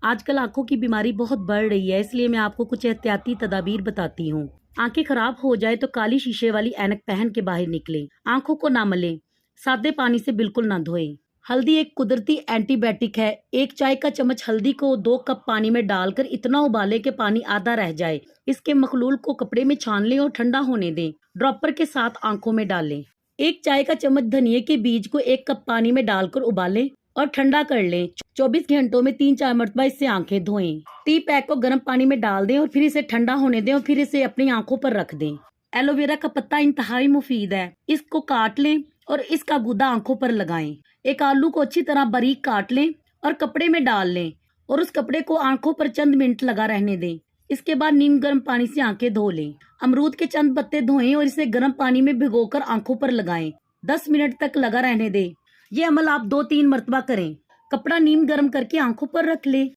آج کل آنکھوں کی بیماری بہت بڑھ رہی ہے، اس لیے میں آپ کو کچھ احتیاطی تدابیر بتاتی ہوں۔ آنکھیں خراب ہو جائے تو کالی شیشے والی اینک پہن کے باہر نکلیں۔ آنکھوں کو نہ ملیں، سادے پانی سے بالکل نہ دھوئیں۔ ہلدی ایک قدرتی اینٹی بائیوٹک ہے۔ ایک چائے کا چمچ ہلدی کو 2 کپ پانی میں ڈال کر اتنا ابالیں کہ پانی آدھا رہ جائے۔ اس کے مخلول کو کپڑے میں چھان لیں اور ٹھنڈا ہونے دیں۔ ڈراپر کے ساتھ آنکھوں میں ڈالیں۔ ایک چائے کا چمچ دھنیے کے بیج کو 1 کپ پانی میں ڈال کر ابالیں اور ٹھنڈا کر لیں۔ 24 گھنٹوں میں 3-4 مرتبہ اس سے آنکھیں دھوئیں۔ ٹی پیک کو گرم پانی میں ڈال دیں اور پھر اسے ٹھنڈا ہونے دیں اور پھر اسے اپنی آنکھوں پر رکھ دیں۔ ایلو ویرا کا پتا انتہائی مفید ہے۔ اس کو کاٹ لیں اور اس کا گودا آنکھوں پر لگائیں۔ ایک آلو کو اچھی طرح باریک کاٹ لیں اور کپڑے میں ڈال لیں اور اس کپڑے کو آنکھوں پر چند منٹ لگا رہنے دیں۔ اس کے بعد نیم گرم پانی سے آنکھیں دھو لیں۔ امرود کے چند پتے دھوئیں اور اسے گرم پانی میں بھگو کر آنکھوں پر لگائیں۔ 10 منٹ تک لگا رہنے دیں۔ یہ عمل آپ 2-3 مرتبہ کریں۔ کپڑا نیم گرم کر کے آنکھوں پر رکھ لیں۔